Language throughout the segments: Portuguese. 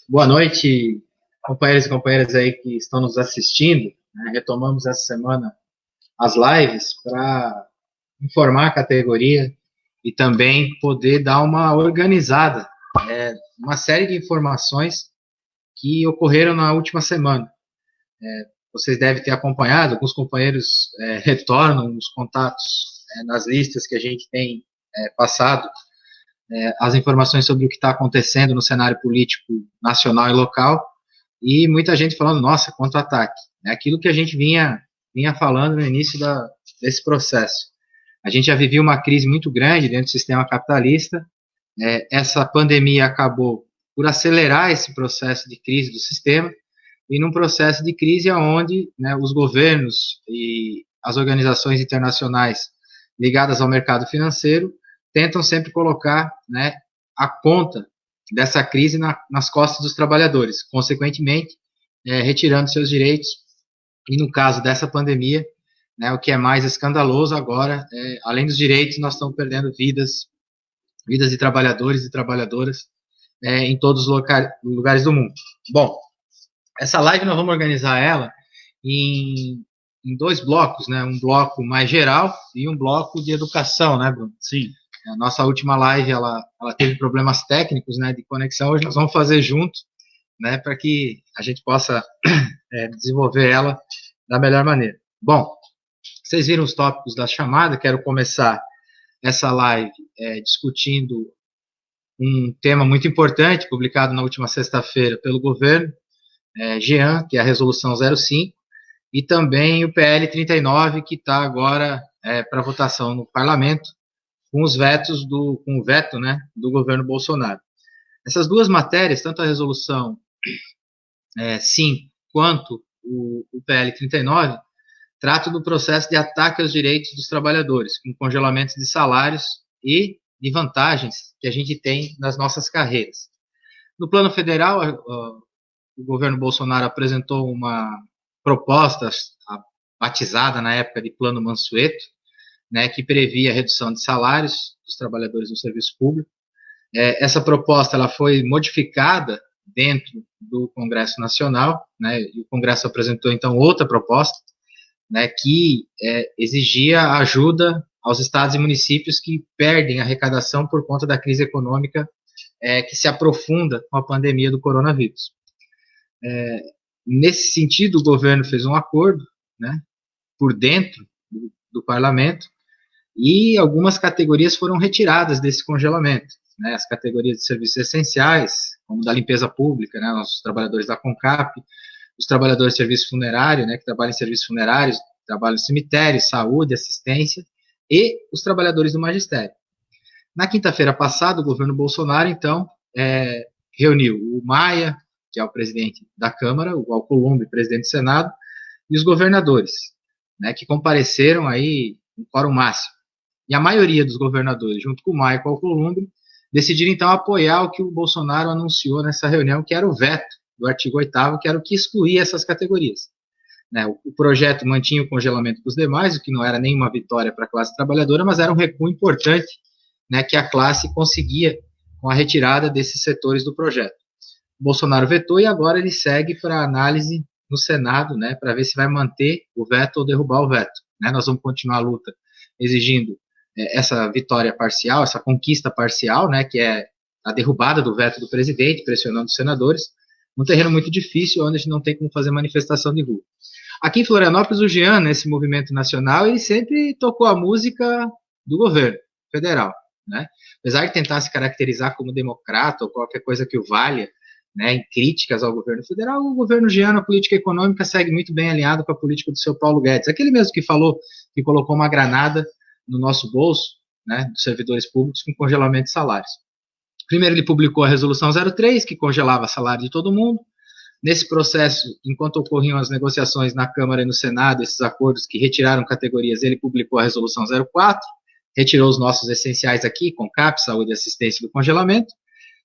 Boa noite, companheiros e companheiras aí que estão nos assistindo, né? Retomamos essa semana as lives para informar a categoria e também poder dar uma organizada, uma série de informações que ocorreram na última semana. Vocês devem ter acompanhado, alguns companheiros retornam os contatos nas listas que a gente tem passado, as informações sobre o que está acontecendo no cenário político nacional e local, e muita gente falando, nossa, quanto ataque. É aquilo que a gente vinha falando no início desse processo. A gente já vivia uma crise muito grande dentro do sistema capitalista, essa pandemia acabou por acelerar esse processo de crise do sistema, e num processo de crise onde, né, os governos e as organizações internacionais ligadas ao mercado financeiro tentam sempre colocar, né, a conta dessa crise nas costas dos trabalhadores, consequentemente, retirando seus direitos, e no caso dessa pandemia, né, o que é mais escandaloso agora, além dos direitos, nós estamos perdendo vidas de trabalhadores e trabalhadoras em todos os lugares do mundo. Bom, essa live nós vamos organizar ela em dois blocos, né, um bloco mais geral e um bloco de educação, né, Bruno? Sim. A nossa última live, ela teve problemas técnicos, né, de conexão. Hoje nós vamos fazer junto, né, para que a gente possa desenvolver ela da melhor maneira. Bom, vocês viram os tópicos da chamada. Quero começar essa live discutindo um tema muito importante, publicado na última sexta-feira pelo governo, GEAN, que é a Resolução 05, e também o PL 39, que está agora para votação no Parlamento, com os vetos com o veto, né, do governo Bolsonaro. Essas duas matérias, tanto a resolução 5 quanto o PL 39, tratam do processo de ataque aos direitos dos trabalhadores, com congelamento de salários e de vantagens que a gente tem nas nossas carreiras. No plano federal, o governo Bolsonaro apresentou uma proposta batizada na época de Plano Mansueto, né, que previa a redução de salários dos trabalhadores do serviço público. Essa proposta ela foi modificada dentro do Congresso Nacional, né, e o Congresso apresentou, então, outra proposta, né, que exigia ajuda aos estados e municípios que perdem arrecadação por conta da crise econômica que se aprofunda com a pandemia do coronavírus. Nesse sentido, o governo fez um acordo, né, por dentro do parlamento, e algumas categorias foram retiradas desse congelamento, né, as categorias de serviços essenciais, como da limpeza pública, né, os trabalhadores da CONCAP, os trabalhadores de serviço funerário, né, que trabalham em serviços funerários, trabalham em cemitério, saúde, assistência, e os trabalhadores do magistério. Na quinta-feira passada, o governo Bolsonaro, então, reuniu o Maia, que é o presidente da Câmara, o Alcolumbre, presidente do Senado, e os governadores, né, que compareceram aí em quórum máximo. E a maioria dos governadores, junto com o Maia e com o Alcolumbre, decidiram, então, apoiar o que o Bolsonaro anunciou nessa reunião, que era o veto do artigo 8º, que era o que excluía essas categorias. Né, o projeto mantinha o congelamento dos demais, o que não era nenhuma vitória para a classe trabalhadora, mas era um recuo importante, né, que a classe conseguia com a retirada desses setores do projeto. O Bolsonaro vetou e agora ele segue para análise no Senado, né, para ver se vai manter o veto ou derrubar o veto. Né, nós vamos continuar a luta exigindo essa vitória parcial, essa conquista parcial, né, que é a derrubada do veto do presidente, pressionando os senadores, num terreno muito difícil, onde a gente não tem como fazer manifestação de rua. Aqui em Florianópolis, o Jean, nesse movimento nacional, ele sempre tocou a música do governo federal, né? Apesar de tentar se caracterizar como democrata ou qualquer coisa que o valha, né, em críticas ao governo federal, o governo Jean, na política econômica, segue muito bem alinhado com a política do seu Paulo Guedes, aquele mesmo que falou, que colocou uma granada no nosso bolso, né, dos servidores públicos com congelamento de salários. Primeiro ele publicou a Resolução 03, que congelava salário de todo mundo. Nesse processo, enquanto ocorriam as negociações na Câmara e no Senado, esses acordos que retiraram categorias, ele publicou a Resolução 04, retirou os nossos essenciais aqui, CONCAP, saúde e assistência do congelamento.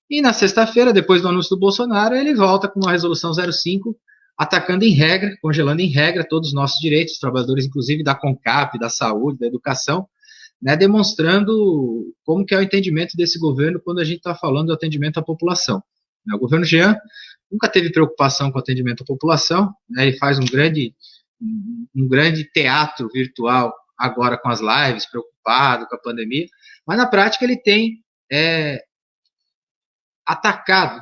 E na sexta-feira, depois do anúncio do Bolsonaro, ele volta com a Resolução 05, atacando em regra, congelando em regra todos os nossos direitos, os trabalhadores, inclusive, da CONCAP, da saúde, da educação, né, demonstrando como que é o entendimento desse governo quando a gente está falando do atendimento à população. O governo Jean nunca teve preocupação com o atendimento à população, né, ele faz um grande teatro virtual agora com as lives, preocupado com a pandemia, mas na prática ele tem atacado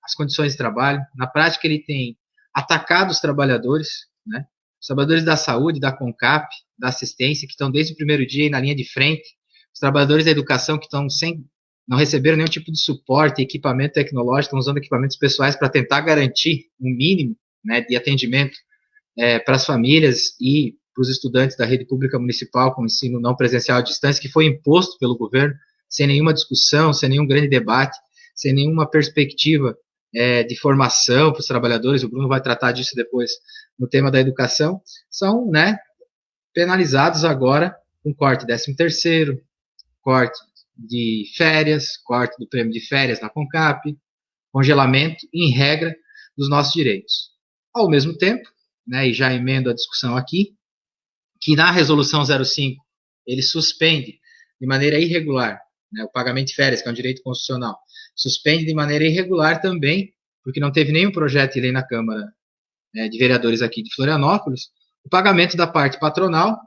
as condições de trabalho, na prática ele tem atacado os trabalhadores, né, os trabalhadores da saúde, da CONCAP, da assistência, que estão desde o primeiro dia na linha de frente, os trabalhadores da educação que estão não receberam nenhum tipo de suporte, equipamento tecnológico, estão usando equipamentos pessoais para tentar garantir um mínimo, né, de atendimento para as famílias e para os estudantes da rede pública municipal com ensino não presencial à distância, que foi imposto pelo governo, sem nenhuma discussão, sem nenhum grande debate, sem nenhuma perspectiva de formação para os trabalhadores. O Bruno vai tratar disso depois no tema da educação, são, né, penalizados agora com corte 13º, corte de férias, corte do prêmio de férias na CONCAP, congelamento, em regra, dos nossos direitos. Ao mesmo tempo, né, e já emendo a discussão aqui, que na resolução 05 ele suspende de maneira irregular, né, o pagamento de férias, que é um direito constitucional, suspende de maneira irregular também, porque não teve nenhum projeto de lei na Câmara de Vereadores aqui de Florianópolis, o pagamento da parte patronal,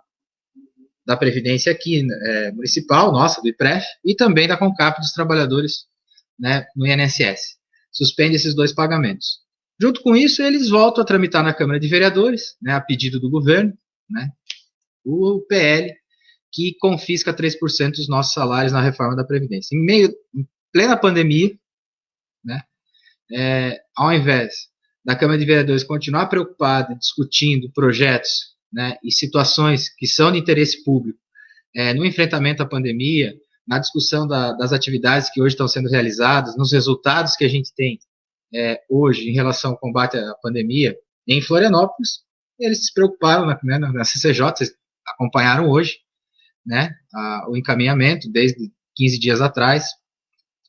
da Previdência aqui municipal, nossa, do IPREF, e também da CONCAP dos trabalhadores, né, no INSS. Suspende esses dois pagamentos. Junto com isso, eles voltam a tramitar na Câmara de Vereadores, né, a pedido do governo, né, o PL, que confisca 3% dos nossos salários na reforma da Previdência. Em plena pandemia, né, ao invés da Câmara de Vereadores continuar preocupada, discutindo projetos, né, e situações que são de interesse público, no enfrentamento à pandemia, na discussão das atividades que hoje estão sendo realizadas, nos resultados que a gente tem hoje em relação ao combate à pandemia em Florianópolis, eles se preocuparam na CCJ, vocês acompanharam hoje, né, o encaminhamento desde 15 dias atrás,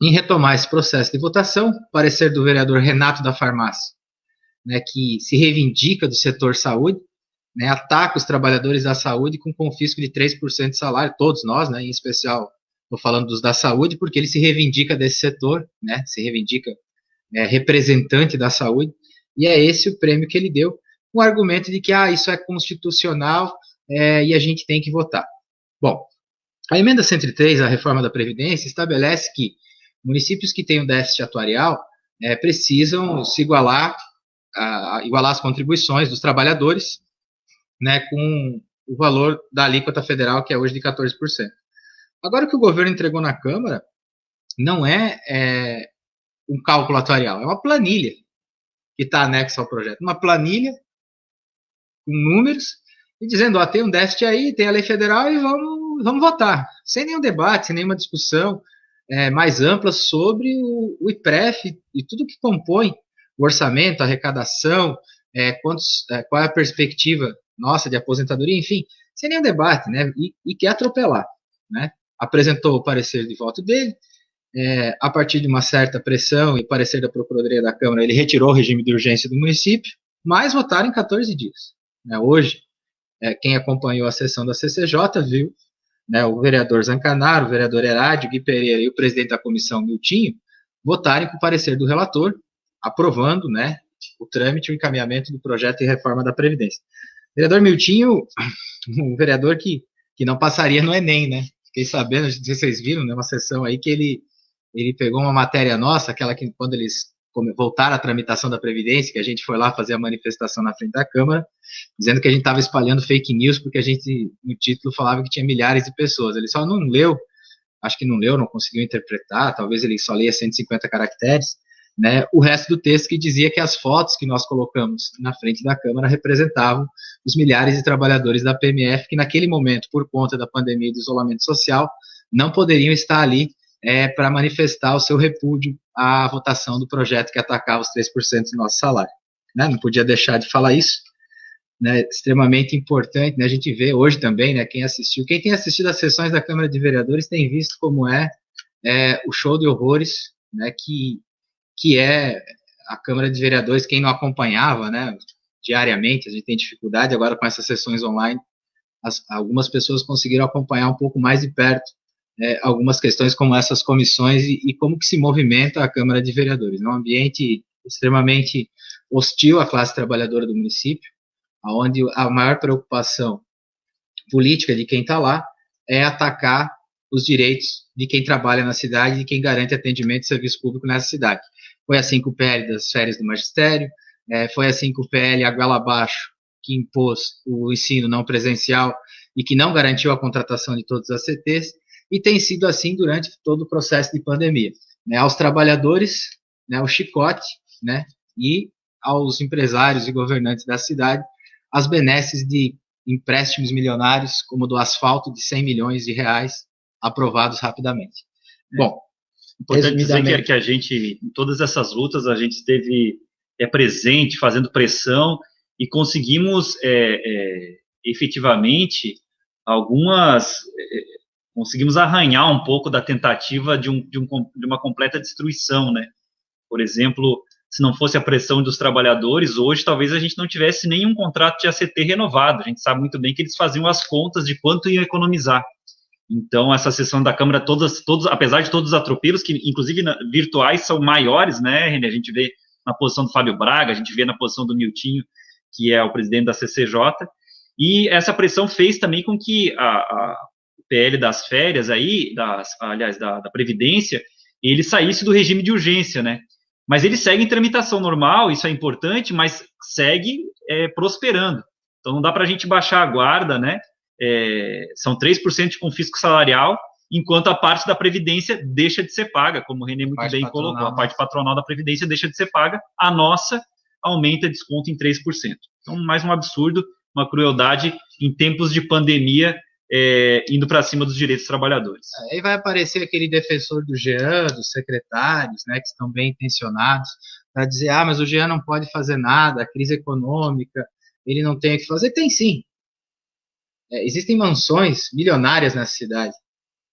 em retomar esse processo de votação, parecer do vereador Renato da Farmácia, né, que se reivindica do setor saúde, né, ataca os trabalhadores da saúde com confisco de 3% de salário, todos nós, né, em especial estou falando dos da saúde, porque ele se reivindica desse setor, né, se reivindica representante da saúde, e é esse o prêmio que ele deu, com o argumento de que isso é constitucional e a gente tem que votar. Bom, a emenda 103, a reforma da Previdência, estabelece que municípios que têm um déficit atuarial precisam se igualar as contribuições dos trabalhadores, né, com o valor da alíquota federal, que é hoje de 14%. Agora, o que o governo entregou na Câmara não é um cálculo atuarial, é uma planilha que está anexa ao projeto. Uma planilha com números e dizendo, tem um déficit aí, tem a lei federal e vamos votar. Sem nenhum debate, sem nenhuma discussão mais ampla sobre o IPREF e tudo que compõe o orçamento, a arrecadação, qual é a perspectiva nossa de aposentadoria, enfim, sem nenhum debate, né, e quer atropelar, né, apresentou o parecer de voto dele, a partir de uma certa pressão e parecer da Procuradoria da Câmara, ele retirou o regime de urgência do município, mas votaram em 14 dias. Né, hoje, quem acompanhou a sessão da CCJ viu, né, o vereador Zancanaro, o vereador Herádio, Gui Pereira e o presidente da comissão, Miltinho, votarem com o parecer do relator, aprovando, né, o trâmite e o encaminhamento do projeto de reforma da Previdência. O vereador Miltinho, um vereador que não passaria no Enem, né? Fiquei sabendo, não sei se vocês viram, né, uma sessão aí que ele pegou uma matéria nossa, aquela que quando eles voltaram à tramitação da Previdência, que a gente foi lá fazer a manifestação na frente da Câmara, dizendo que a gente estava espalhando fake news, porque a gente, no título, falava que tinha milhares de pessoas. Ele só não leu, acho que não leu, não conseguiu interpretar, talvez ele só leia 150 caracteres, né, o resto do texto que dizia que as fotos que nós colocamos na frente da Câmara representavam os milhares de trabalhadores da PMF que naquele momento, por conta da pandemia e do isolamento social, não poderiam estar ali para manifestar o seu repúdio à votação do projeto que atacava os 3% do nosso salário. Né? Não podia deixar de falar isso, né, extremamente importante, né, a gente vê hoje também, né, quem tem assistido às sessões da Câmara de Vereadores tem visto como o show de horrores, né, que é a Câmara de Vereadores, quem não acompanhava, né, diariamente, a gente tem dificuldade agora com essas sessões online, algumas pessoas conseguiram acompanhar um pouco mais de perto algumas questões como essas comissões e como que se movimenta a Câmara de Vereadores. É um ambiente extremamente hostil à classe trabalhadora do município, onde a maior preocupação política de quem está lá é atacar os direitos de quem trabalha na cidade e de quem garante atendimento e serviço público nessa cidade. Foi assim com o PL das férias do magistério, foi assim com o PL a goela abaixo, que impôs o ensino não presencial e que não garantiu a contratação de todos os ACTs, e tem sido assim durante todo o processo de pandemia. Aos trabalhadores, o chicote, e aos empresários e governantes da cidade, as benesses de empréstimos milionários, como do asfalto de 100 milhões de reais, aprovados rapidamente. Bom, importante dizer que a gente, em todas essas lutas, a gente esteve presente, fazendo pressão, e conseguimos efetivamente conseguimos arranhar um pouco da tentativa de uma completa destruição, né? Por exemplo, se não fosse a pressão dos trabalhadores, hoje talvez a gente não tivesse nenhum contrato de ACT renovado. A gente sabe muito bem que eles faziam as contas de quanto iam economizar. Então, essa sessão da Câmara, apesar de todos os atropelos, que inclusive virtuais são maiores, né, René? A gente vê na posição do Fábio Braga, a gente vê na posição do Miltinho, que é o presidente da CCJ, e essa pressão fez também com que o PL das férias aí, da Previdência, ele saísse do regime de urgência, né? Mas ele segue em tramitação normal, isso é importante, mas segue prosperando. Então não dá para a gente baixar a guarda, né? São 3% de confisco salarial, enquanto a parte da Previdência deixa de ser paga, como o René muito bem colocou. A parte patronal da Previdência deixa de ser paga, a nossa aumenta desconto em 3%. Então, mais um absurdo, uma crueldade em tempos de pandemia, indo para cima dos direitos dos trabalhadores. Aí vai aparecer aquele defensor do Jean, dos secretários, que estão bem intencionados, para dizer, mas o Jean não pode fazer nada, a crise econômica, ele não tem o que fazer. Tem sim. Existem mansões milionárias nessa cidade.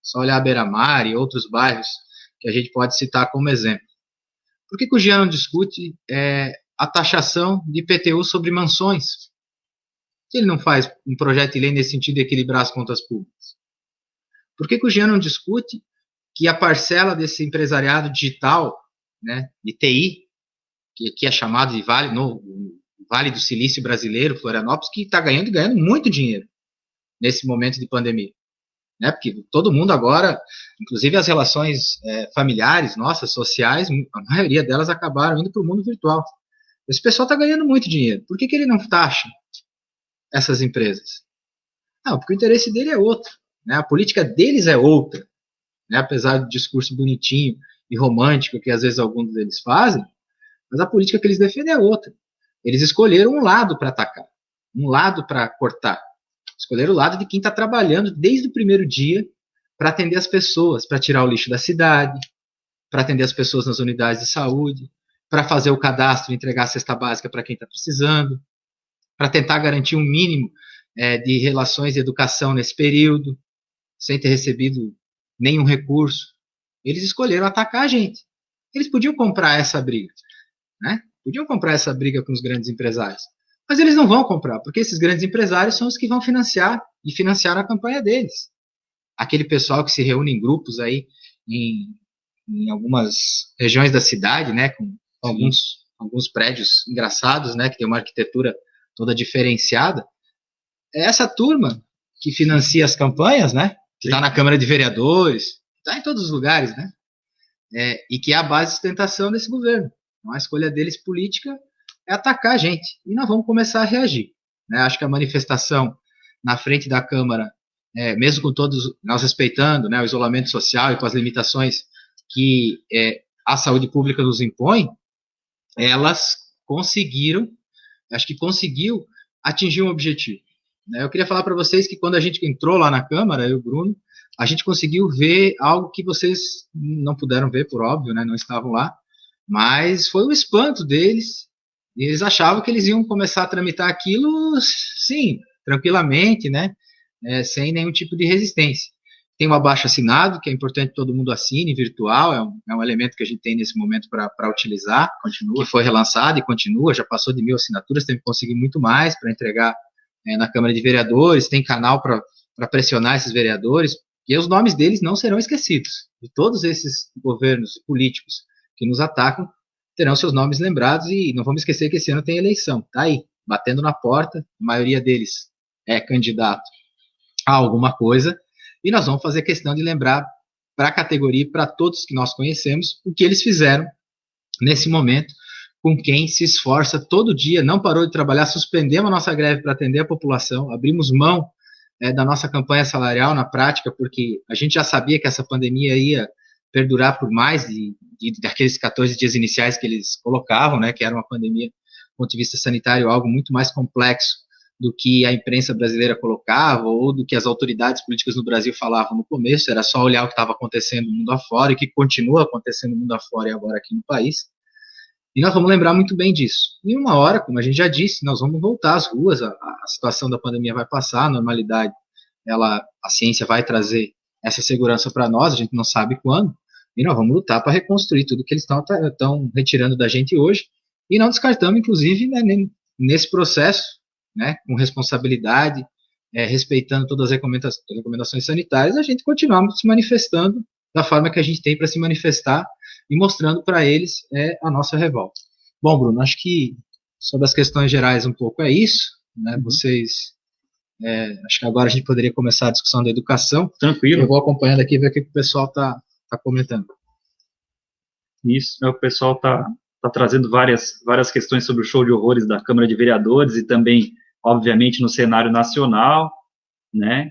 Só olhar a Beira-Mar e outros bairros que a gente pode citar como exemplo. Por que o Jean não discute a taxação de IPTU sobre mansões? Ele não faz um projeto de lei nesse sentido de equilibrar as contas públicas? Por que o Jean não discute que a parcela desse empresariado digital, de TI, que é chamado de Vale do Silício Brasileiro, Florianópolis, que está ganhando muito dinheiro nesse momento de pandemia? Porque todo mundo agora, inclusive as relações familiares, nossas, sociais, a maioria delas acabaram indo para o mundo virtual. Esse pessoal está ganhando muito dinheiro. Por que ele não taxa essas empresas? Não, porque o interesse dele é outro. A política deles é outra. Apesar do discurso bonitinho e romântico que às vezes alguns deles fazem, mas a política que eles defendem é outra. Eles escolheram um lado para atacar, um lado para cortar. Escolheram o lado de quem está trabalhando desde o primeiro dia para atender as pessoas, para tirar o lixo da cidade, para atender as pessoas nas unidades de saúde, para fazer o cadastro e entregar a cesta básica para quem está precisando, para tentar garantir um mínimo de relações de educação nesse período, sem ter recebido nenhum recurso. Eles escolheram atacar a gente. Eles podiam comprar essa briga, Podiam comprar essa briga com os grandes empresários. Mas eles não vão comprar, porque esses grandes empresários são os que vão financiar e financiaram a campanha deles. Aquele pessoal que se reúne em grupos aí em algumas regiões da cidade, com alguns prédios engraçados, que tem uma arquitetura toda diferenciada. É essa turma que financia as campanhas, que está na Câmara de Vereadores, está em todos os lugares, e que é a base de sustentação desse governo. Então, a escolha deles política é atacar a gente. E nós vamos começar a reagir. Acho que a manifestação na frente da Câmara, mesmo com todos, nós respeitando o isolamento social e com as limitações que a saúde pública nos impõe, elas conseguiu atingir um objetivo. Eu queria falar para vocês que quando a gente entrou lá na Câmara, eu e o Bruno, a gente conseguiu ver algo que vocês não puderam ver, por óbvio, não estavam lá, mas foi o espanto deles. Eles achavam que eles iam começar a tramitar aquilo, sim, tranquilamente, sem nenhum tipo de resistência. Tem um abaixo-assinado, que é importante que todo mundo assine, virtual, é um elemento que a gente tem nesse momento para utilizar, que foi relançado e continua, já passou de 1.000 assinaturas, tem que conseguir muito mais para entregar na Câmara de Vereadores, tem canal para pressionar esses vereadores, e os nomes deles não serão esquecidos. De todos esses governos políticos que nos atacam, terão seus nomes lembrados, e não vamos esquecer que esse ano tem eleição, tá aí, batendo na porta, a maioria deles é candidato a alguma coisa, e nós vamos fazer questão de lembrar para a categoria e para todos que nós conhecemos o que eles fizeram nesse momento, com quem se esforça todo dia, não parou de trabalhar, suspendemos a nossa greve para atender a população, abrimos mão da nossa campanha salarial na prática, porque a gente já sabia que essa pandemia ia perdurar por mais daqueles 14 dias iniciais que eles colocavam, né, que era uma pandemia, do ponto de vista sanitário, algo muito mais complexo do que a imprensa brasileira colocava, ou do que as autoridades políticas no Brasil falavam no começo, era só olhar o que estava acontecendo no mundo afora, e que continua acontecendo no mundo afora e agora aqui no país. E nós vamos lembrar muito bem disso. Em uma hora, como a gente já disse, nós vamos voltar às ruas, a situação da pandemia vai passar, a normalidade, a ciência vai trazer essa segurança para nós, a gente não sabe quando, e nós vamos lutar para reconstruir tudo que eles estão retirando da gente hoje, e não descartamos, inclusive, né, nesse processo, né, com responsabilidade, respeitando todas as recomendações sanitárias, a gente continuar se manifestando da forma que a gente tem para se manifestar e mostrando para eles a nossa revolta. Bom, Bruno, acho que sobre as questões gerais um pouco é isso, né? Vocês, acho que agora a gente poderia começar a discussão da educação. Tranquilo. Eu vou acompanhando aqui e ver o que o pessoal está comentando. Isso, o pessoal está trazendo várias questões sobre o show de horrores da Câmara de Vereadores e também, obviamente, no cenário nacional, né?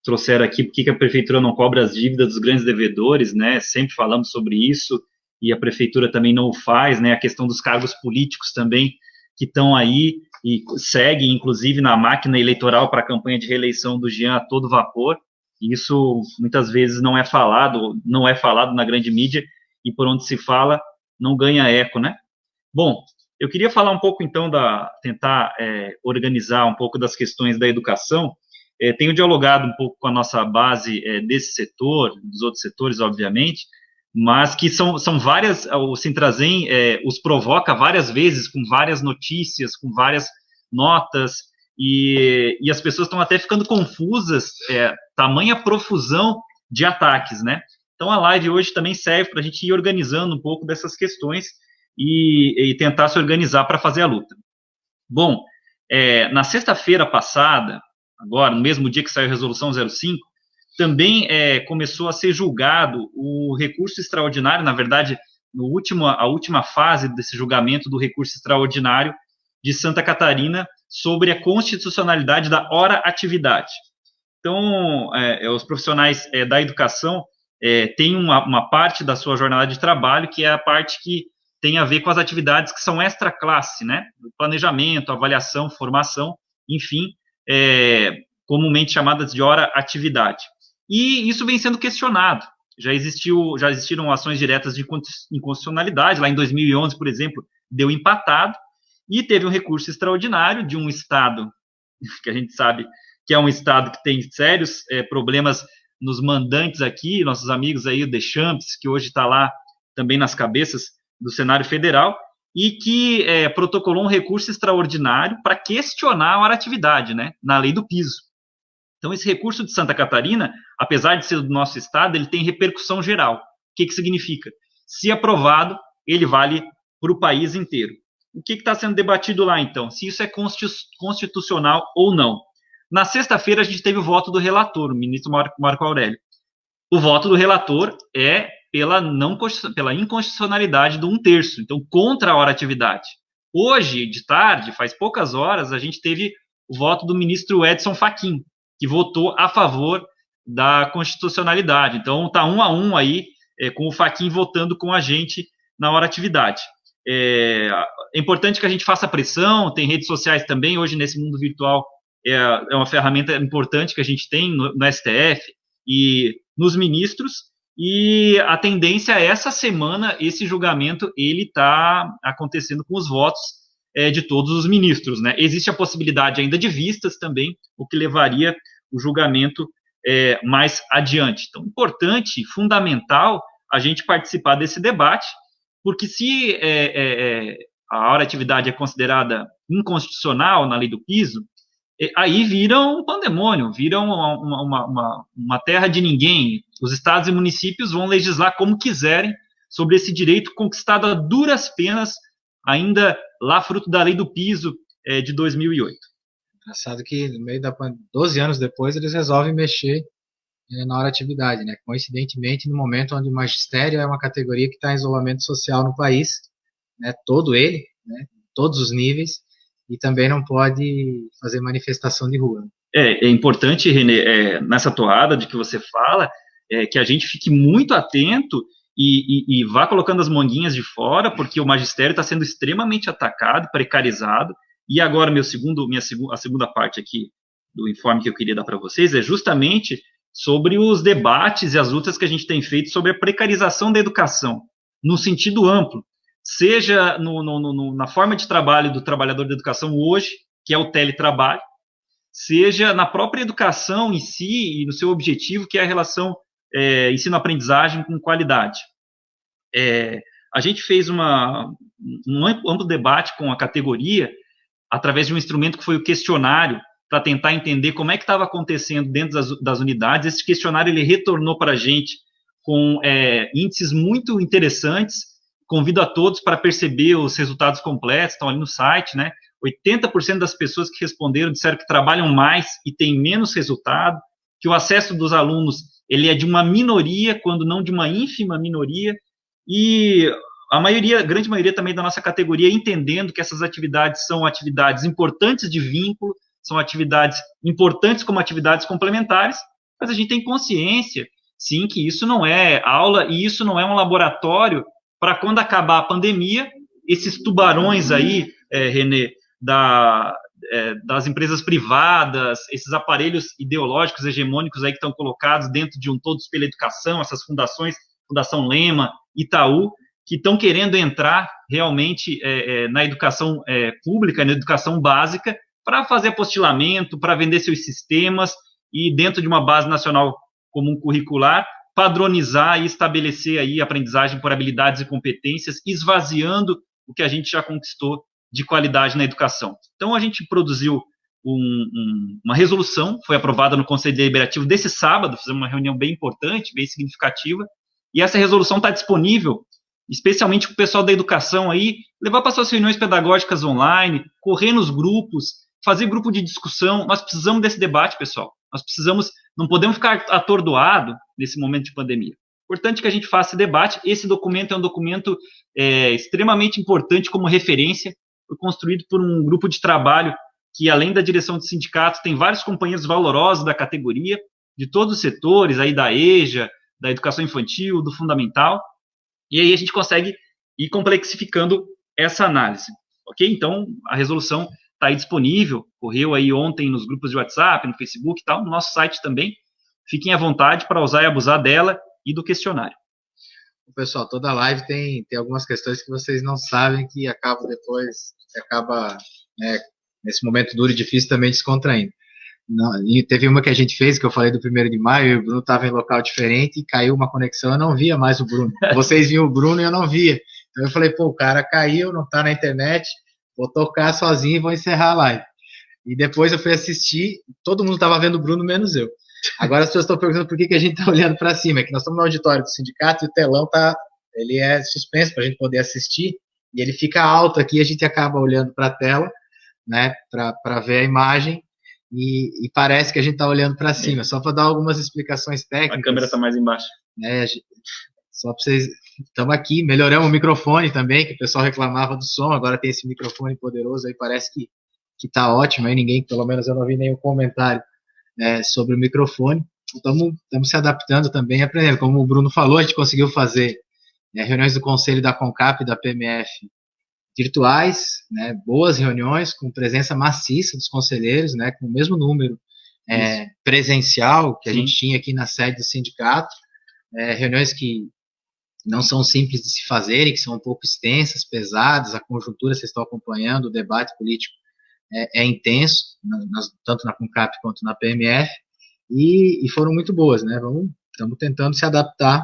Trouxeram aqui porque que a prefeitura não cobra as dívidas dos grandes devedores, né? Sempre falamos sobre isso, e a prefeitura também não o faz, né? A questão dos cargos políticos também, que estão aí e seguem, inclusive, na máquina eleitoral para a campanha de reeleição do Jean a todo vapor. E isso, muitas vezes, não é falado na grande mídia, e por onde se fala, não ganha eco, né? Bom, eu queria falar um pouco, então, tentar organizar um pouco das questões da educação. Tenho dialogado um pouco com a nossa base desse setor, dos outros setores, obviamente, mas que são várias, o Sintrazem os provoca várias vezes, com várias notícias, com várias notas, e as pessoas estão até ficando confusas, tamanha profusão de ataques, né? Então, a live hoje também serve para a gente ir organizando um pouco dessas questões e tentar se organizar para fazer a luta. Bom, na sexta-feira passada, agora, no mesmo dia que saiu a Resolução 05, também começou a ser julgado o recurso extraordinário, na verdade, a última fase desse julgamento do recurso extraordinário de Santa Catarina sobre a constitucionalidade da hora-atividade. Então, os profissionais da educação têm uma parte da sua jornada de trabalho que é a parte que tem a ver com as atividades que são extra-classe, né? Planejamento, avaliação, formação, enfim, comumente chamadas de hora-atividade. E isso vem sendo questionado. Já existiram ações diretas de inconstitucionalidade, lá em 2011, por exemplo, deu empatado, e teve um recurso extraordinário de um Estado, que a gente sabe que é um Estado que tem sérios problemas nos mandantes aqui, nossos amigos aí, o Deschamps, que hoje está lá também nas cabeças do cenário federal, e que protocolou um recurso extraordinário para questionar a hora-atividade, né, na lei do piso. Então, esse recurso de Santa Catarina, apesar de ser do nosso estado, ele tem repercussão geral. O que significa? Se aprovado, ele vale para o país inteiro. O que está sendo debatido lá, então? Se isso é constitucional ou não. Na sexta-feira, a gente teve o voto do relator, o ministro Marco Aurélio. O voto do relator é pela inconstitucionalidade do 1/3, então contra a hora-atividade. Hoje, de tarde, faz poucas horas, a gente teve o voto do ministro Edson Fachin, que votou a favor da constitucionalidade. Então, está 1-1 aí, com o Fachin votando com a gente na hora-atividade. É importante que a gente faça pressão, tem redes sociais também, hoje nesse mundo virtual é uma ferramenta importante que a gente tem no STF e nos ministros, e a tendência é essa semana, esse julgamento, ele está acontecendo com os votos de todos os ministros, né? Existe a possibilidade ainda de vistas também, o que levaria o julgamento mais adiante. Então, importante, fundamental, a gente participar desse debate, porque se a hora-atividade é considerada inconstitucional na lei do piso, aí vira um pandemônio, vira uma terra de ninguém. Os estados e municípios vão legislar como quiserem sobre esse direito conquistado a duras penas, ainda lá fruto da lei do piso de 2008. Engraçado que no meio da 12 anos depois eles resolvem mexer na hora atividade, né? Coincidentemente, no momento onde o magistério é uma categoria que está em isolamento social no país, né? Todo ele, né? Todos os níveis, e também não pode fazer manifestação de rua. É importante, Renê, nessa toada de que você fala, que a gente fique muito atento e vá colocando as manguinhas de fora, porque o magistério está sendo extremamente atacado, precarizado. E agora, a segunda parte aqui do informe que eu queria dar para vocês é justamente sobre os debates e as lutas que a gente tem feito sobre a precarização da educação, no sentido amplo, seja na forma de trabalho do trabalhador da educação hoje, que é o teletrabalho, seja na própria educação em si e no seu objetivo, que é a relação ensino-aprendizagem com qualidade. A gente fez um amplo debate com a categoria, através de um instrumento que foi o questionário, para tentar entender como é que estava acontecendo dentro das unidades. Esse questionário ele retornou para a gente com índices muito interessantes. Convido a todos para perceber os resultados completos, estão ali no site, né? 80% das pessoas que responderam disseram que trabalham mais e têm menos resultado, que o acesso dos alunos ele é de uma minoria, quando não de uma ínfima minoria, e a grande maioria também da nossa categoria entendendo que essas atividades são atividades importantes de vínculo, são atividades importantes como atividades complementares, mas a gente tem consciência, sim, que isso não é aula e isso não é um laboratório para quando acabar a pandemia, esses tubarões aí, Renê, das empresas privadas, esses aparelhos ideológicos hegemônicos aí que estão colocados dentro de um Todos pela Educação, essas fundações, Fundação Lema, Itaú, que estão querendo entrar realmente na educação pública, na educação básica, para fazer apostilamento, para vender seus sistemas e dentro de uma base nacional comum curricular, padronizar e estabelecer aí a aprendizagem por habilidades e competências, esvaziando o que a gente já conquistou de qualidade na educação. Então, a gente produziu uma resolução, foi aprovada no Conselho Deliberativo desse sábado, fizemos uma reunião bem importante, bem significativa, e essa resolução está disponível, especialmente para o pessoal da educação aí, levar para suas reuniões pedagógicas online, correr nos grupos, fazer grupo de discussão. Nós precisamos desse debate, pessoal. Não podemos ficar atordoados nesse momento de pandemia. Importante que a gente faça esse debate. Esse documento é um documento extremamente importante como referência, foi construído por um grupo de trabalho que, além da direção do sindicato, tem vários companheiros valorosos da categoria, de todos os setores, aí da EJA, da educação infantil, do fundamental, e aí a gente consegue ir complexificando essa análise, ok? Então, a resolução está aí disponível, correu aí ontem nos grupos de WhatsApp, no Facebook e tal, no nosso site também. Fiquem à vontade para usar e abusar dela e do questionário. Pessoal, toda live tem algumas questões que vocês não sabem que acaba nesse momento duro e difícil também descontraindo. Não, e teve uma que a gente fez, que eu falei do 1º de maio, e o Bruno estava em local diferente e caiu uma conexão, eu não via mais o Bruno. Vocês viam o Bruno e eu não via. Então eu falei, o cara caiu, não está na internet, vou tocar sozinho e vou encerrar a live. E depois eu fui assistir, todo mundo estava vendo o Bruno, menos eu. Agora as pessoas estão perguntando por que a gente está olhando para cima, é que nós estamos no auditório do sindicato e o telão ele é suspenso para a gente poder assistir, e ele fica alto aqui, a gente acaba olhando para a tela, né, para ver a imagem, e parece que a gente está olhando para cima, só para dar algumas explicações técnicas. A câmera está mais embaixo. Só para vocês, estamos aqui, melhoramos o microfone também, que o pessoal reclamava do som, agora tem esse microfone poderoso aí, parece que está ótimo, aí ninguém, pelo menos eu não vi nenhum comentário sobre o microfone. Estamos se adaptando também, aprendendo. Como o Bruno falou, a gente conseguiu fazer reuniões do Conselho da CONCAP e da PMF virtuais, né, boas reuniões, com presença maciça dos conselheiros, né, com o mesmo número presencial que a gente tinha aqui na sede do sindicato, reuniões que não são simples de se fazerem, que são um pouco extensas, pesadas, a conjuntura, vocês estão acompanhando, o debate político é intenso, tanto na CONCAP quanto na PMF, e foram muito boas, né, estamos tentando se adaptar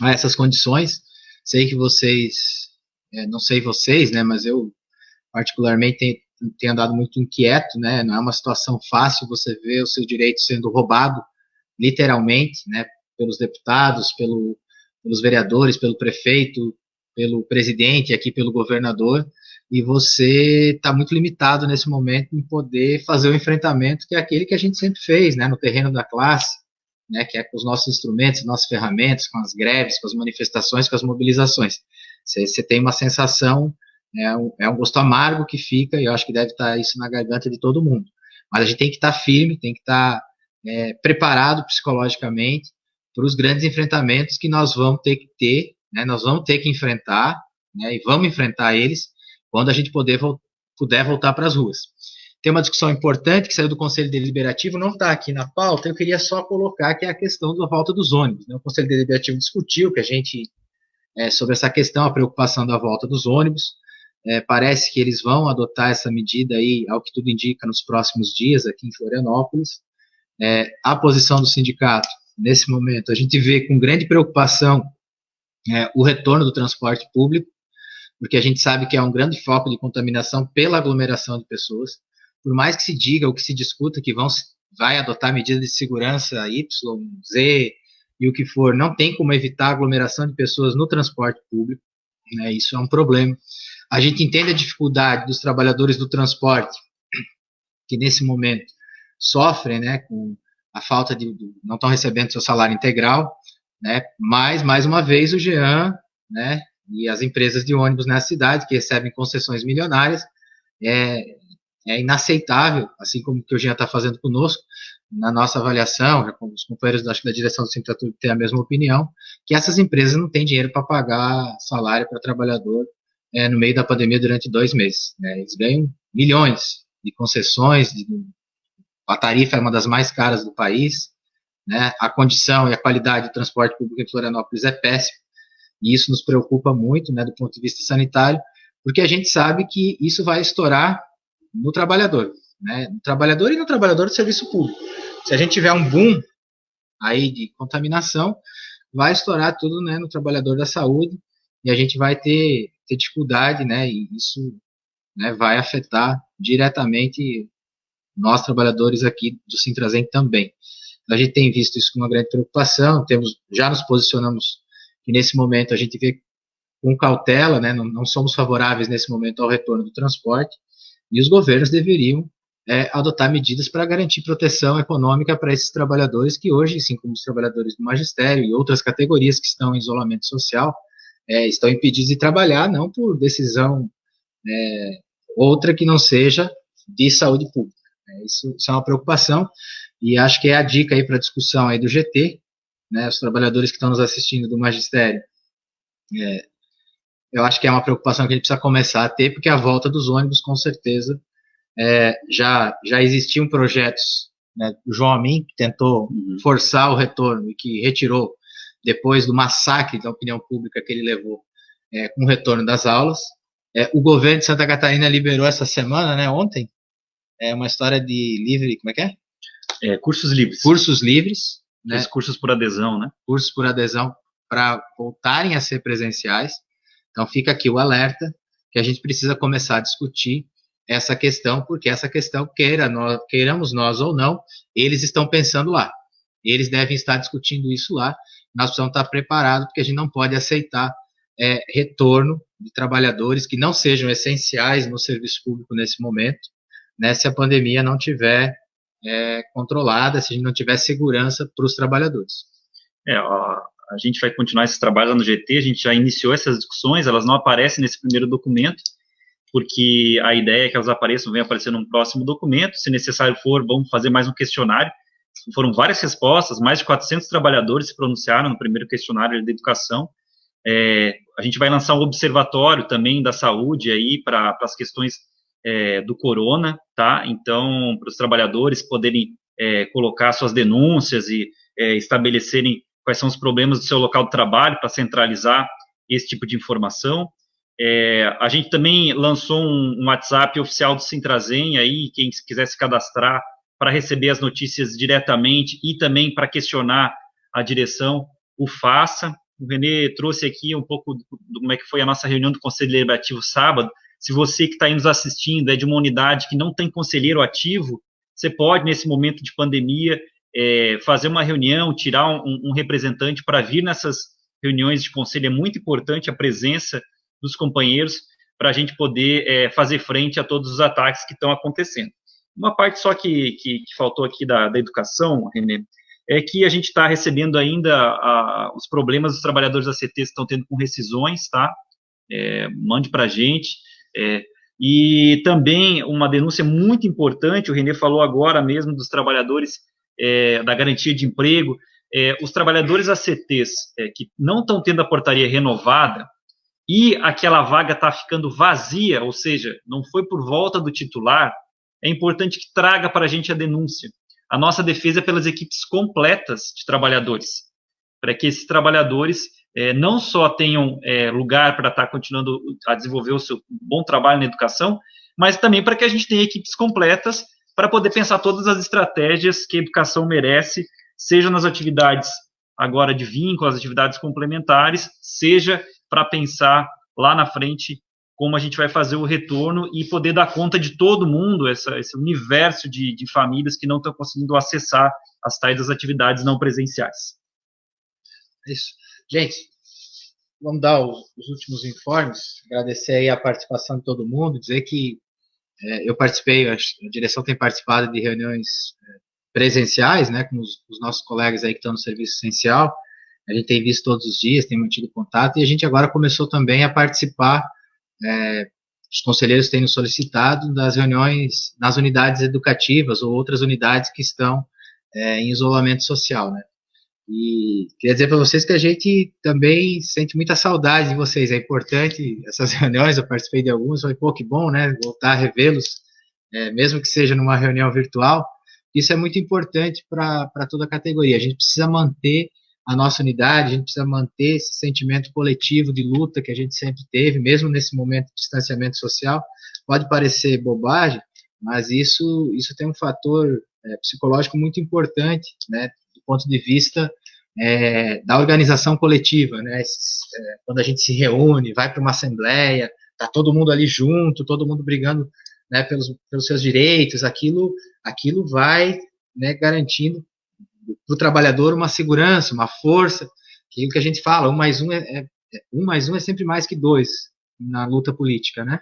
a essas condições. Sei que vocês, não sei vocês, né, mas eu particularmente tenho andado muito inquieto, né, não é uma situação fácil você ver o seu direito sendo roubado, literalmente, né, pelos deputados, pelos vereadores, pelo prefeito, pelo presidente, aqui pelo governador, e você está muito limitado nesse momento em poder fazer o enfrentamento que é aquele que a gente sempre fez, né, no terreno da classe, né, que é com os nossos instrumentos, nossas ferramentas, com as greves, com as manifestações, com as mobilizações. Você tem uma sensação, é um gosto amargo que fica, e eu acho que deve estar isso na garganta de todo mundo. Mas a gente tem que estar firme, tem que estar preparado psicologicamente para os grandes enfrentamentos que nós vamos ter, né, nós vamos ter que enfrentar, né, e vamos enfrentar eles quando a gente puder voltar para as ruas. Tem uma discussão importante que saiu do Conselho Deliberativo, não está aqui na pauta, eu queria só colocar que é a questão da volta dos ônibus, né? O Conselho Deliberativo discutiu que a gente, sobre essa questão, a preocupação da volta dos ônibus, parece que eles vão adotar essa medida aí, ao que tudo indica, nos próximos dias aqui em Florianópolis. A posição do sindicato, nesse momento, a gente vê com grande preocupação o retorno do transporte público, porque a gente sabe que é um grande foco de contaminação pela aglomeração de pessoas. Por mais que se diga ou que se discuta que vai adotar medidas de segurança Y, Z e o que for, não tem como evitar a aglomeração de pessoas no transporte público, né? Isso é um problema. A gente entende a dificuldade dos trabalhadores do transporte, que nesse momento sofrem, né, com a falta não estão recebendo seu salário integral, né? Mas, mais uma vez, o Jean, né, e as empresas de ônibus na cidade, que recebem concessões milionárias, é inaceitável, assim como que o Jean está fazendo conosco, na nossa avaliação, com os companheiros da direção do Sindicato têm a mesma opinião, que essas empresas não têm dinheiro para pagar salário para trabalhador no meio da pandemia durante 2 meses. Né? Eles ganham milhões de concessões, a tarifa é uma das mais caras do país, né? A condição e a qualidade do transporte público em Florianópolis é péssima, e isso nos preocupa muito, né, do ponto de vista sanitário, porque a gente sabe que isso vai estourar no trabalhador, né, no trabalhador e no trabalhador do serviço público. Se a gente tiver um boom aí de contaminação, vai estourar tudo, né, no trabalhador da saúde, e a gente vai ter dificuldade, né, e isso, né, vai afetar diretamente nós, trabalhadores aqui do Sintrazem também. A gente tem visto isso com uma grande preocupação, já nos posicionamos que nesse momento a gente vê com cautela, né, não somos favoráveis nesse momento ao retorno do transporte, e os governos deveriam adotar medidas para garantir proteção econômica para esses trabalhadores que hoje, assim como os trabalhadores do magistério e outras categorias que estão em isolamento social, estão impedidos de trabalhar, não por decisão outra que não seja de saúde pública. Isso é uma preocupação, e acho que é a dica aí para a discussão aí do GT, né, os trabalhadores que estão nos assistindo do magistério, eu acho que é uma preocupação que a gente precisa começar a ter, porque a volta dos ônibus, com certeza, já existiam projetos, né, o João Amin, que tentou forçar o retorno e que retirou, depois do massacre da opinião pública que ele levou, com o retorno das aulas. O governo de Santa Catarina liberou essa semana, né, ontem, uma história de livre, como é que é? Cursos livres. Cursos livres. Né? Cursos por adesão, né? Cursos por adesão para voltarem a ser presenciais. Então fica aqui o alerta que a gente precisa começar a discutir essa questão, porque essa questão, queiramos nós ou não, eles estão pensando lá. Eles devem estar discutindo isso lá. Nós precisamos estar preparados, porque a gente não pode aceitar retorno de trabalhadores que não sejam essenciais no serviço público nesse momento, né, se a pandemia não tiver controlada, se a gente não tiver segurança para os trabalhadores. A gente vai continuar esses trabalhos lá no GT, a gente já iniciou essas discussões, elas não aparecem nesse primeiro documento, porque a ideia é que elas venham aparecer num próximo documento, se necessário for, vamos fazer mais um questionário. Foram várias respostas, mais de 400 trabalhadores se pronunciaram no primeiro questionário de educação. A gente vai lançar um observatório também da saúde aí para as questões do corona, tá? Então, para os trabalhadores poderem colocar suas denúncias e estabelecerem quais são os problemas do seu local de trabalho para centralizar esse tipo de informação. A gente também lançou um WhatsApp oficial do Sintrazem, aí quem quiser se cadastrar para receber as notícias diretamente e também para questionar a direção, o faça. O Renê trouxe aqui um pouco do como é que foi a nossa reunião do Conselho Deliberativo sábado. Se você que está aí nos assistindo é de uma unidade que não tem conselheiro ativo, você pode, nesse momento de pandemia, fazer uma reunião, tirar um representante para vir reuniões de conselho é muito importante a presença dos companheiros para a gente poder fazer frente a todos os ataques que estão acontecendo. Uma parte só que faltou aqui da educação, Renê, é que a gente está recebendo ainda os problemas dos trabalhadores da CT estão tendo com rescisões, tá? Mande para a gente. E também uma denúncia muito importante, o Renê falou agora mesmo dos trabalhadores da garantia de emprego, os trabalhadores ACTs que não estão tendo a portaria renovada e aquela vaga está ficando vazia, ou seja, não foi por volta do titular, é importante que traga para a gente a denúncia. A nossa defesa é pelas equipes completas de trabalhadores, para que esses trabalhadores não só tenham lugar para estar continuando a desenvolver o seu bom trabalho na educação, mas também para que a gente tenha equipes completas para poder pensar todas as estratégias que a educação merece, seja nas atividades agora de vínculo, as atividades complementares, seja para pensar lá na frente como a gente vai fazer o retorno e poder dar conta de todo mundo, esse universo de famílias que não estão conseguindo acessar as tais das atividades não presenciais. Isso. Gente, vamos dar os últimos informes, agradecer aí a participação de todo mundo, dizer que eu participei, a direção tem participado de reuniões presenciais, né, com os nossos colegas aí que estão no serviço essencial, a gente tem visto todos os dias, tem mantido contato, e a gente agora começou também a participar, os conselheiros têm nos solicitado das reuniões nas unidades educativas ou outras unidades que estão em isolamento social, né. E queria dizer para vocês que a gente também sente muita saudade de vocês, é importante essas reuniões, eu participei de algumas, foi pô, que bom, né, voltar a revê-los, mesmo que seja numa reunião virtual, isso é muito importante para toda a categoria, a gente precisa manter a nossa unidade, a gente precisa manter esse sentimento coletivo de luta que a gente sempre teve, mesmo nesse momento de distanciamento social, pode parecer bobagem, mas isso tem um fator psicológico muito importante, né, do ponto de vista da organização coletiva, né, quando a gente se reúne, vai para uma assembleia, tá todo mundo ali junto, todo mundo brigando, né, pelos seus direitos, aquilo vai, né, garantindo para o trabalhador uma segurança, uma força, que é o que a gente fala, 1 mais 1 é sempre mais que 2 na luta política, né?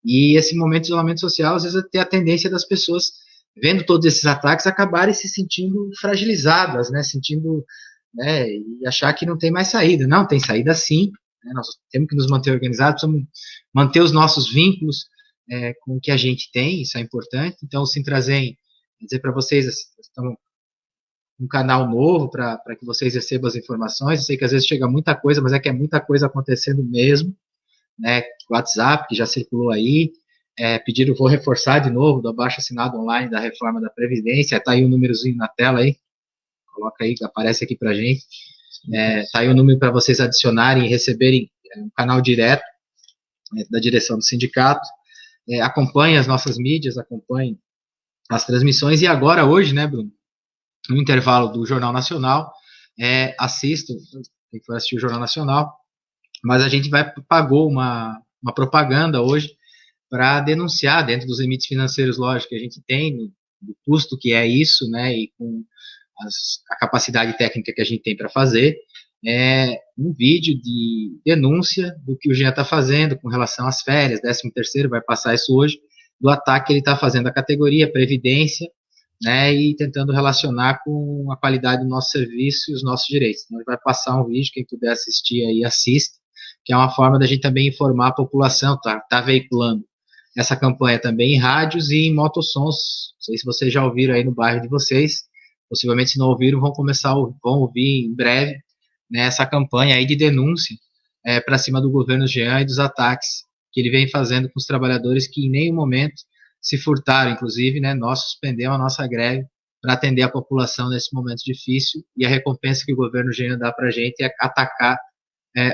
E esse momento de isolamento social, às vezes, tem a tendência das pessoas, vendo todos esses ataques, acabarem se sentindo fragilizadas, né? Sentindo, né, e achar que não tem mais saída. Não, tem saída sim, né? Nós temos que nos manter organizados, precisamos manter os nossos vínculos com o que a gente tem, isso é importante. Então, o Sintrazem, quer dizer para vocês, estamos um canal novo para que vocês recebam as informações. Eu sei que às vezes chega muita coisa, mas é que é muita coisa acontecendo mesmo, né? WhatsApp, que já circulou aí, vou reforçar de novo, do abaixo-assinado online da reforma da Previdência, tá aí o númerozinho na tela aí, coloca aí, que aparece aqui pra gente, tá aí o número para vocês adicionarem e receberem um canal direto da direção do sindicato, acompanhe as nossas mídias, acompanhe as transmissões, e agora, hoje, né, Bruno, no intervalo do Jornal Nacional, assistam, quem for assistir o Jornal Nacional, mas a gente pagou uma propaganda hoje para denunciar, dentro dos limites financeiros, lógico, que a gente tem, do custo que é isso, né, e com a capacidade técnica que a gente tem para fazer, um vídeo de denúncia do que o Jean está fazendo com relação às férias, 13º, vai passar isso hoje, do ataque que ele está fazendo à categoria, Previdência, né, e tentando relacionar com a qualidade do nosso serviço e os nossos direitos. Então, ele vai passar um vídeo, quem puder assistir aí, assista, que é uma forma da gente também informar a população, tá veiculando essa campanha também em rádios e em motossons. Não sei se vocês já ouviram aí no bairro de vocês, possivelmente se não ouviram, vão ouvir em breve, né, essa campanha aí de denúncia para cima do governo Jean e dos ataques que ele vem fazendo com os trabalhadores que em nenhum momento se furtaram, inclusive, né, nós suspendemos a nossa greve para atender a população nesse momento difícil, e a recompensa que o governo Jean dá para a gente é atacar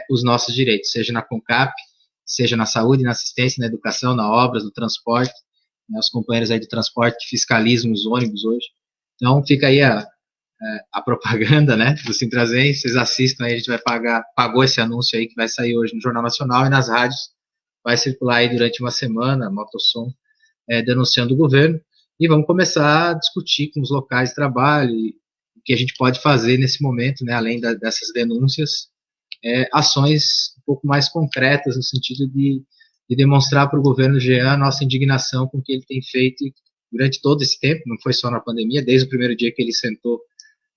os nossos direitos, seja na CONCAP, seja na saúde, na assistência, na educação, na obras, no transporte, né, os companheiros aí do transporte que fiscalizam os ônibus hoje. Então, fica aí a propaganda, né, do Sintrazem, vocês assistam aí, a gente pagou esse anúncio aí que vai sair hoje no Jornal Nacional e nas rádios, vai circular aí durante uma semana, motossom, denunciando o governo, e vamos começar a discutir com os locais de trabalho e o que a gente pode fazer nesse momento, né, além dessas denúncias, ações um pouco mais concretas, no sentido de demonstrar para o governo Jean nossa indignação com o que ele tem feito durante todo esse tempo, não foi só na pandemia, desde o primeiro dia que ele sentou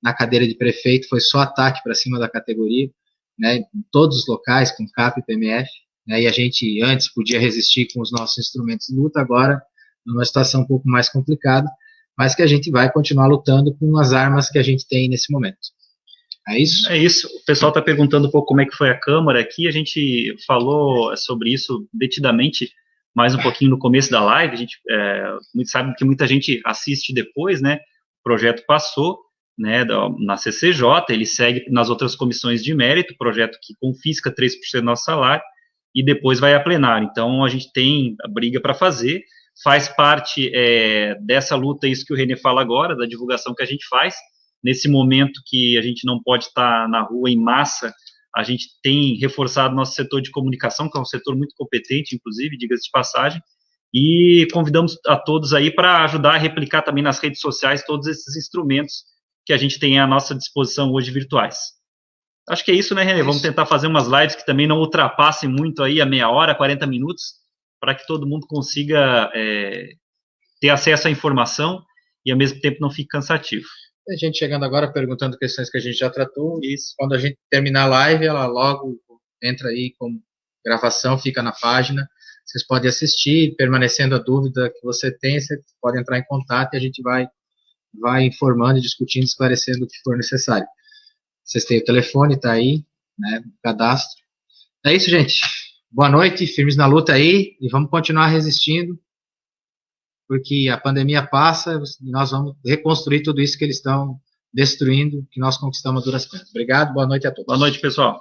na cadeira de prefeito, foi só ataque para cima da categoria, né, em todos os locais, com CAP e PMF, né, e a gente antes podia resistir com os nossos instrumentos de luta, agora numa situação um pouco mais complicada, mas que a gente vai continuar lutando com as armas que a gente tem nesse momento. É isso? É isso. O pessoal está perguntando um pouco como é que foi a Câmara aqui. A gente falou sobre isso detidamente mais um pouquinho no começo da live. A gente sabe que muita gente assiste depois, né? O projeto passou, né, na CCJ, ele segue nas outras comissões de mérito, projeto que confisca 3% do nosso salário e depois vai a plenário. Então, a gente tem a briga para fazer, faz parte dessa luta, isso que o René fala agora, da divulgação que a gente faz. Nesse momento que a gente não pode estar na rua em massa, a gente tem reforçado nosso setor de comunicação, que é um setor muito competente, inclusive, diga-se de passagem, e convidamos a todos aí para ajudar a replicar também nas redes sociais todos esses instrumentos que a gente tem à nossa disposição hoje virtuais. Acho que é isso, né, René? Vamos tentar fazer umas lives que também não ultrapassem muito aí a meia hora, 40 minutos, para que todo mundo consiga ter acesso à informação e, ao mesmo tempo, não fique cansativo. Tem gente chegando agora perguntando questões que a gente já tratou. Isso. Quando a gente terminar a live, ela logo entra aí como gravação, fica na página. Vocês podem assistir, permanecendo a dúvida que você tem, você pode entrar em contato e a gente vai informando, discutindo, esclarecendo o que for necessário. Vocês têm o telefone, tá aí, né, o cadastro. É isso, gente. Boa noite, firmes na luta aí, e vamos continuar resistindo, porque a pandemia passa e nós vamos reconstruir tudo isso que eles estão destruindo, que nós conquistamos a duras penas. Obrigado, boa noite a todos. Boa noite, pessoal.